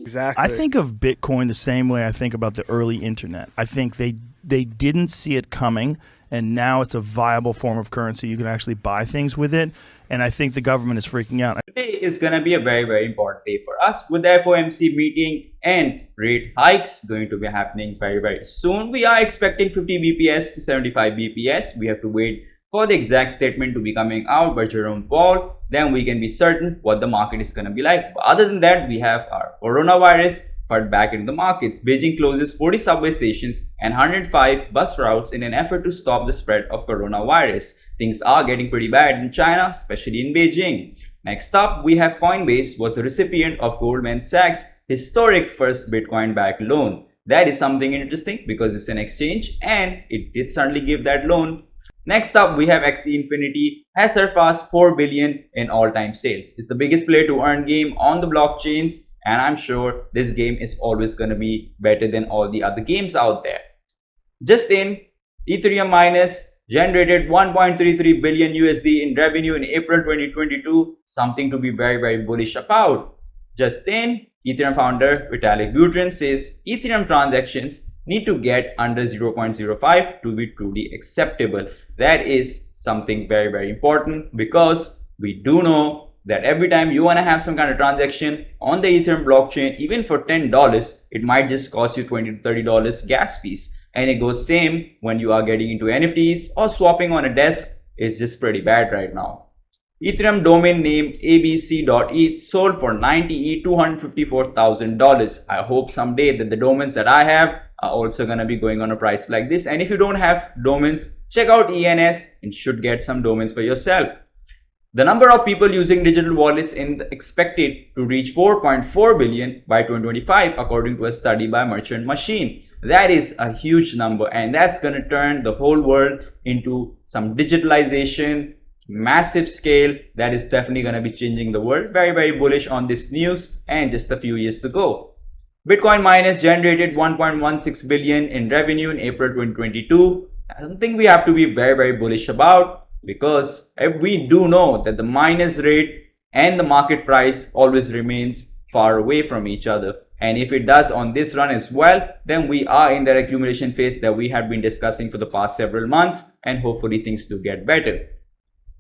Exactly. I think of Bitcoin the same way I think about the early internet. I think they didn't see it coming, and now it's a viable form of currency. You can actually buy things with it, and I think the government is freaking out. Today is going to be a very, very important day for us with the FOMC meeting and rate hikes going to be happening very, very soon. We are expecting 50 BPS to 75 BPS. We have to wait for the exact statement to be coming out by Jerome Powell. Then we can be certain what the market is going to be like. But other than that, we have our coronavirus flood back into the markets. Beijing closes 40 subway stations and 105 bus routes in an effort to stop the spread of coronavirus. Things are getting pretty bad in China, especially in Beijing. Next up, we have Coinbase was the recipient of Goldman Sachs' historic first Bitcoin-backed loan. That is something interesting because it's an exchange and it did certainly give that loan. Next up, we have XE Infinity has surpassed 4 billion in all-time sales. It's the biggest play to earn game on the blockchains, and I'm sure this game is always going to be better than all the other games out there. Just in, Ethereum miners generated 1.33 billion USD in revenue in April 2022, something to be very, very bullish about. Just in, Ethereum founder Vitalik Buterin says Ethereum transactions need to get under 0.05 to be truly acceptable. That is something very, very important because we do know that every time you want to have some kind of transaction on the Ethereum blockchain, even for $10, it might just cost you $20 to $30 gas fees. And it goes same when you are getting into NFTs or swapping on a desk. It's just pretty bad right now. Ethereum domain name abc.eth sold for 90 ETH, $254,000. I hope someday that the domains that I have are also going to be going on a price like this. And if you don't have domains, check out ENS and should get some domains for yourself. The number of people using digital wallets is expected to reach 4.4 billion by 2025 according to a study by Merchant Machine. That is a huge number, and that's going to turn the whole world into some digitalization, massive scale. That is definitely going to be changing the world. Very, very bullish on this news and just a few years to go. Bitcoin miners generated 1.16 billion in revenue in April 2022. Something we have to be very, very bullish about because we do know that the miners rate and the market price always remains far away from each other. And if it does on this run as well, then we are in that accumulation phase that we have been discussing for the past several months, and hopefully things do get better.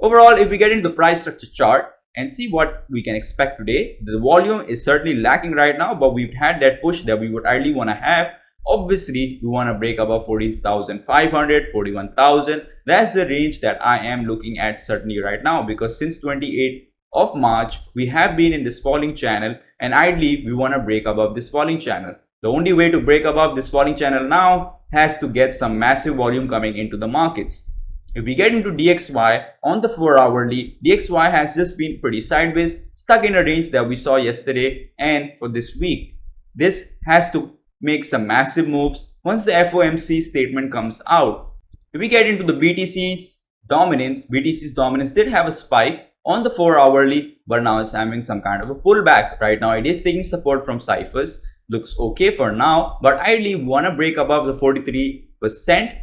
Overall, if we get into the price structure chart and see what we can expect today, the volume is certainly lacking right now, but we've had that push that we would ideally want to have. Obviously, we want to break above 40,500, 41,000. That's the range that I am looking at certainly right now because since 28th of March, we have been in this falling channel, and ideally we want to break above this falling channel. The only way to break above this falling channel now has to get some massive volume coming into the markets. If we get into DXY on the 4-hourly, DXY has just been pretty sideways, stuck in a range that we saw yesterday and for this week. This has to make some massive moves once the FOMC statement comes out. If we get into the BTC's dominance did have a spike on the 4-hourly, but now it's having some kind of a pullback. Right now it is taking support from ciphers. Looks okay for now, but ideally we want to break above the 43%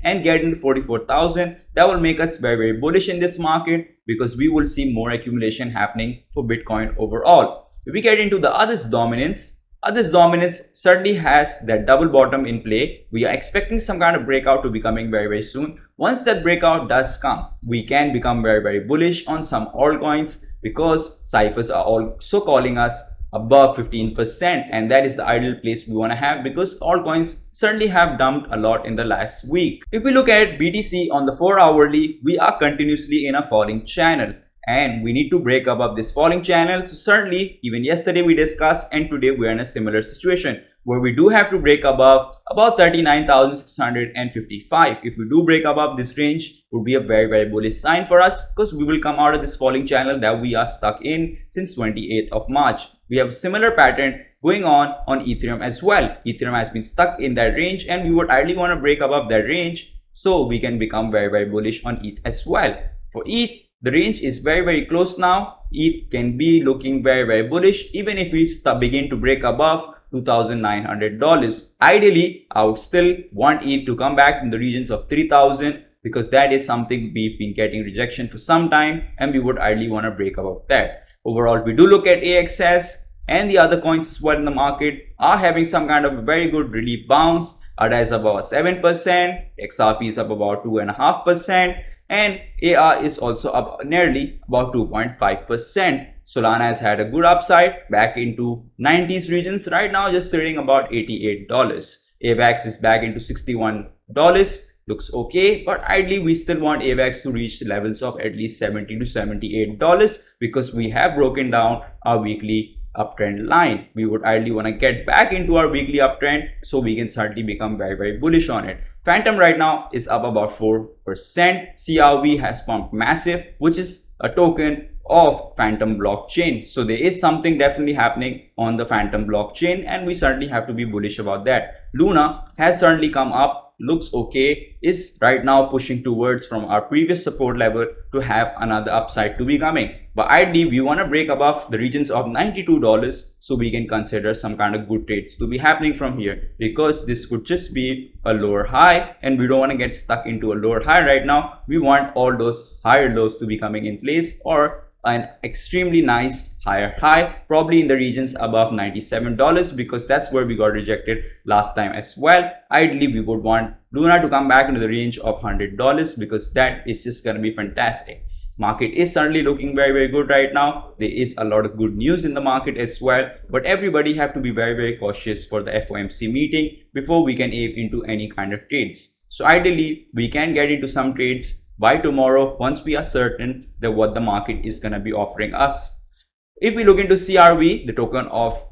and get into 44,000. That will make us very, very bullish in this market because we will see more accumulation happening for Bitcoin overall. If we get into the others dominance certainly has that double bottom in play. We are expecting some kind of breakout to be coming very, very soon. Once that breakout does come, we can become very, very bullish on some altcoins because ciphers are also calling us above 15%, and that is the ideal place we want to have because altcoins certainly have dumped a lot in the last week. If we look at BTC on the 4-hourly, we are continuously in a falling channel and we need to break above this falling channel. So certainly even yesterday we discussed, and today we are in a similar situation where we do have to break above about 39,655. If we do break above this range, it would be a very, very bullish sign for us because we will come out of this falling channel that we are stuck in since 28th of March. We have a similar pattern going on Ethereum as well. Ethereum has been stuck in that range and we would ideally want to break above that range so we can become very, very bullish on ETH as well. For ETH, the range is very, very close now. ETH can be looking very, very bullish even if we begin to break above $2,900. Ideally, I would still want ETH to come back in the regions of 3,000 because that is something we've been getting rejection for some time and we would ideally want to break above that. Overall, if we do look at AXS, and the other coins as well in the market are having some kind of a very good relief bounce. ADA is about 7%, XRP is up about 2.5%, and AR is also up nearly about 2.5%. Solana has had a good upside back into 90s regions, right now just trading about $88. AVAX is back into $61. Looks okay, but ideally we still want AVAX to reach the levels of at least $70 to $78 because we have broken down our weekly uptrend line. We would ideally want to get back into our weekly uptrend so we can certainly become very bullish on it. Phantom right now is up about 4%. CRV has pumped massive, which is a token of Phantom blockchain. So there is something definitely happening on the Phantom blockchain, and we certainly have to be bullish about that. Luna has certainly come up, looks okay, is right now pushing towards from our previous support level to have another upside to be coming. But ideally we want to break above the regions of $92 so we can consider some kind of good trades to be happening from here, because this could just be a lower high and we don't want to get stuck into a lower high right now. We want all those higher lows to be coming in place, or an extremely nice higher high, probably in the regions above $97, because that's where we got rejected last time as well. Ideally we would want Luna to come back into the range of $100 because that is just going to be fantastic. Market is certainly looking very good right now. There is a lot of good news in the market as well, but everybody have to be very cautious for the FOMC meeting before we can aim into any kind of trades. So ideally we can get into some trades by tomorrow once we are certain that what the market is going to be offering us. If we look into CRV, the token of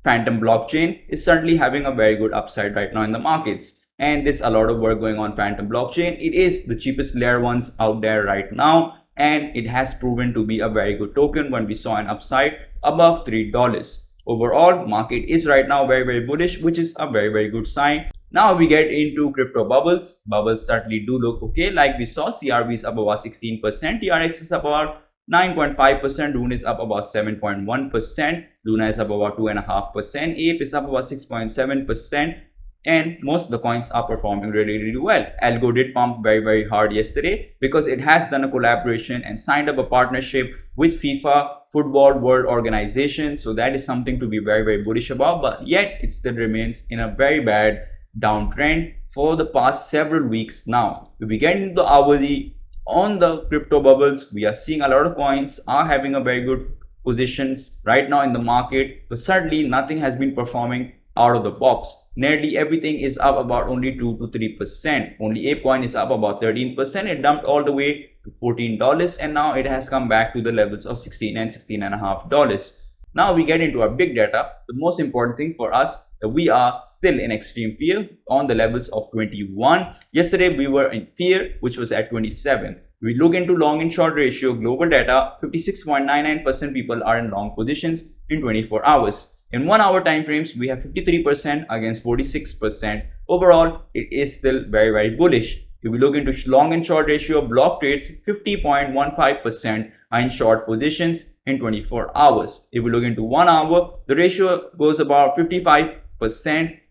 Phantom blockchain is certainly having a very good upside right now in the markets, and there's a lot of work going on Phantom blockchain. It is the cheapest layer ones out there right now, and it has proven to be a very good token when we saw an upside above $3. Overall, market is right now very bullish, which is a very good sign. Now we get into crypto bubbles. Bubbles certainly do look okay. Like we saw, CRV is up about 16%, TRX is up about 9.5%, Rune is up about 7.1%, Luna is up about 2.5%, Ape is up about 6.7%, and most of the coins are performing really well. Algo did pump very hard yesterday because it has done a collaboration and signed up a partnership with FIFA Football World Organization. So that is something to be very bullish about, but yet it still remains in a very bad downtrend for the past several weeks now. If we get into the hourly on the crypto bubbles, we are seeing a lot of coins are having a very good positions right now in the market, but certainly nothing has been performing out of the box. Nearly everything is up about only 2 to 3%. Only ApeCoin is up about 13%. It dumped all the way to $14 and now it has come back to the levels of $16 and $16.5. Now we get into our big data. The most important thing for us, that we are still in extreme fear on the levels of 21. Yesterday we were in fear, which was at 27. We look into long and short ratio, global data, 56.99% people are in long positions in 24 hours. In 1 hour time frames, we have 53% against 46%. Overall, it is still very bullish. If we look into long and short ratio block trades, 50.15% are in short positions in 24 hours. If we look into 1 hour, the ratio goes about 55%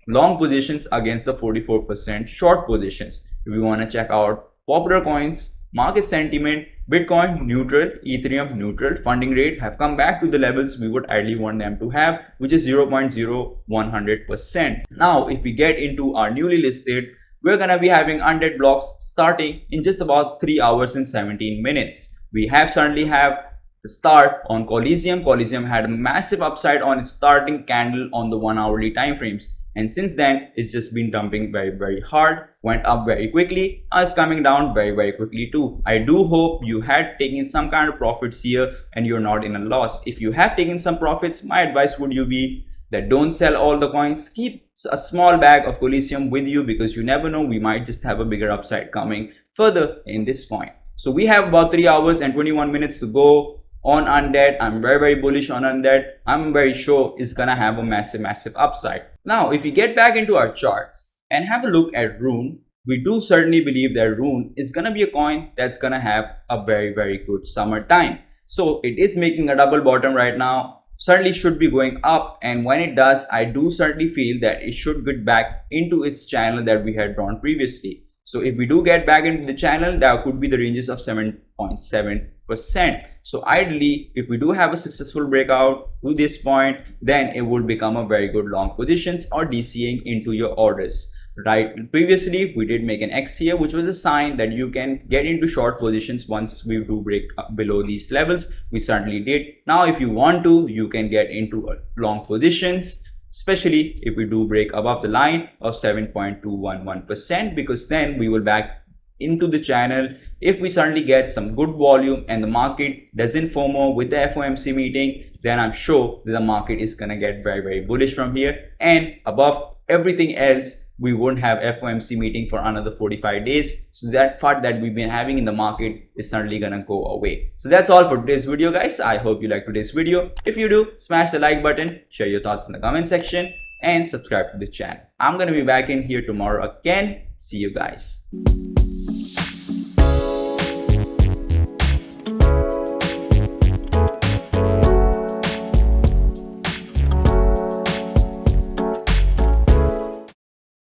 long positions against the 44% short positions. If we want to check out popular coins, market sentiment, Bitcoin neutral, Ethereum neutral, funding rate have come back to the levels we would ideally want them to have, which is 0.0100%. Now, if we get into our newly listed, we're going to be having 100 blocks starting in just about 3 hours and 17 minutes. We certainly have the start on Coliseum. Coliseum had a massive upside on its starting candle on the 1 hourly time frames. And since then, it's just been dumping very hard, went up very quickly, now it's coming down very quickly too. I do hope you had taken some kind of profits here and you're not in a loss. If you have taken some profits, my advice would be that don't sell all the coins. Keep a small bag of Coliseum with you because you never know, we might just have a bigger upside coming further in this coin. So we have about 3 hours and 21 minutes to go on Undead. I'm very bullish on Undead. I'm very sure it's gonna have a massive upside. Now, if we get back into our charts and have a look at Rune, we do certainly believe that Rune is gonna be a coin that's gonna have a very good summertime. So it is making a double bottom right now. Certainly should be going up, and when it does, I do certainly feel that it should get back into its channel that we had drawn previously. So if we do get back into the channel, that could be the ranges of 7.7%. So ideally, if we do have a successful breakout to this point, then it will become a very good long positions or DCing into your orders. Right, previously we did make an X here, which was a sign that you can get into short positions once we do break below these levels. We certainly did. Now if you want to, you can get into long positions, especially if we do break above the line of 7.211%, because then we will back into the channel if we certainly get some good volume and the market doesn't FOMO with the FOMC meeting. Then I'm sure that the market is gonna get very bullish from here, and above everything else, we won't have FOMC meeting for another 45 days. So that FUD that we've been having in the market is certainly gonna go away. So that's all for today's video, guys. I hope you liked today's video. If you do, smash the like button, share your thoughts in the comment section, and subscribe to the channel. I'm gonna be back in here tomorrow again. See you guys.